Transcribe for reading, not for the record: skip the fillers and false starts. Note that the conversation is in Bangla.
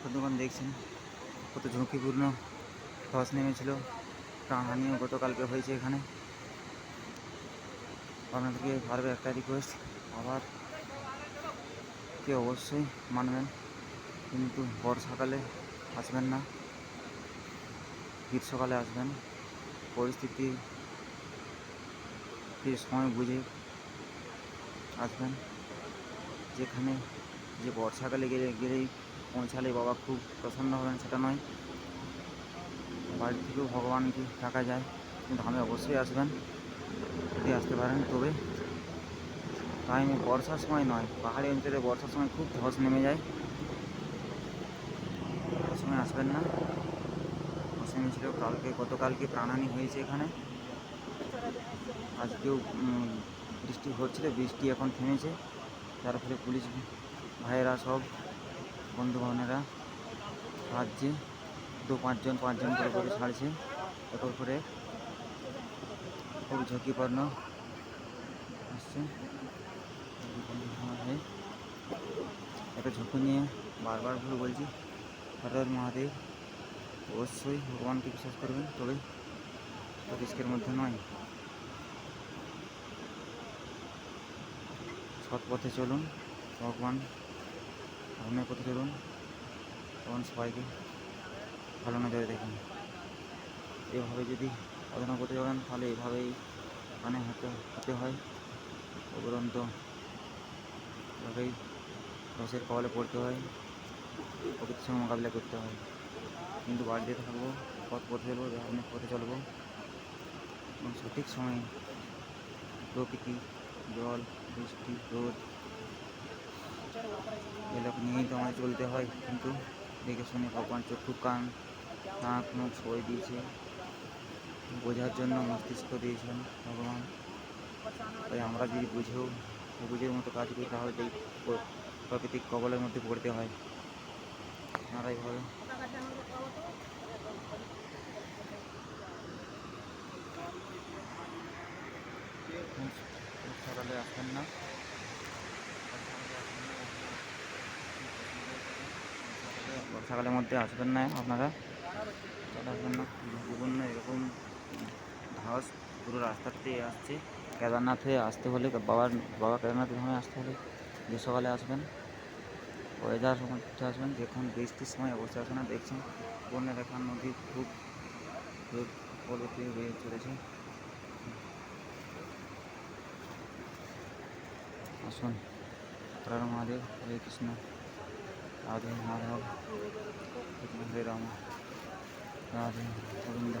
বন্ধুগণ দেখছেন কত ঝুঁকিপূর্ণ ধস নেমেছিল, প্রাণহানিও গতকালকে হয়েছে এখানে। আপনাদেরকে বারবার একটা রিকোয়েস্ট, আবার কে অবশ্যই মানবেন, কিন্তু বর্ষাকালে আসবেন না, গ্রীষ্মকালে আসবেন। পরিস্থিতি সময় বুঝে আসবেন। যেখানে যে বর্ষাকালে গেলেই পৌঁছালে বাবা খুব প্রসন্ন হবেন সেটা নয়, বাড়ি থেকেও ভগবানকে ডাকা যায়, কিন্তু আমি অবশ্যই আসবেন। যদি আসতে পারেন তবে টাইমে বর্ষার সময় নয়, পাহাড়ি অঞ্চলে বর্ষার সময় খুব ধস নেমে যায়, ওই সময় আসবেন না। ধস নেমেছিল গতকালকে প্রাণহানি হয়েছে এখানে। আজকেও বৃষ্টি হচ্ছিল, বৃষ্টি এখন থেমেছে, যার ফলে পুলিশ ভাইয়েরা সব বন্ধু বোনেরা সাহায্যে পাঁচজন করে ছাড়ছে একর করে। খুব ঝুঁকিপূর্ণ আসছে, এত ঝুঁকি নিয়ে বারবার ভুল বলছি। হর হর মহাদেব। অবশ্যই ভগবানকে বিশ্বাস করবেন, তবে রিস্কের মধ্যে নয়। সৎ পথে চলুন, ভগবান ধর্মের পথে চলুন, তখন সবাইকে ভালো নজরে দেখুন। এভাবে যদি সাধনা করতে যাবেন তাহলে এভাবেই মানে হতে হয়, উপরন্ত এভাবেই ধসের কবলে পড়তে হয়, প্রকৃতির সঙ্গে মোকাবিলা করতে হয়। কিন্তু বাড়িতে থাকবো, পথে চলবো, ধর্মের পথে চলবো এবং সঠিক সময়ে প্রকৃতি, জল, বৃষ্টি, রোদ এগুলো নিয়েই তো আমাদের চলতে হয়। কিন্তু দেখে শুনে ভগবান চক্ষু, কান, নাক, মুখ সবাই দিয়েছে, বোঝার জন্য মস্তিষ্ক দিয়েছেন ভগবান। তাই আমরা যদি বুঝের মতো কাজ করি তাহলে এই প্রাকৃতিক কবলের মধ্যে পড়তে হয়। আপনারা এইভাবে সকালে আসবেন না, বর্ষাকালের মধ্যে আসবেন না, আপনারা আসবেন না। বিভিন্ন এরকম ধস পুরো রাস্তাতে আসছে। কেদারনাথ হয়ে আসতে হলে বাবা কেদারনাথ ধামে আসতে হলে গ্রীষ্মকালে আসবেন, ওয়েদার মধ্যে আসবেন। দেখুন বৃষ্টির সময় অবশ্যই আসবে না। দেখছেন বন্যা রেখার নদী খুব পর্বতে বেয়ে চলেছে। আসুন, হর মহাদেব, হরে কৃষ্ণ, রাধে মাধব, হরে রাম, রাধে গোবিন্দ।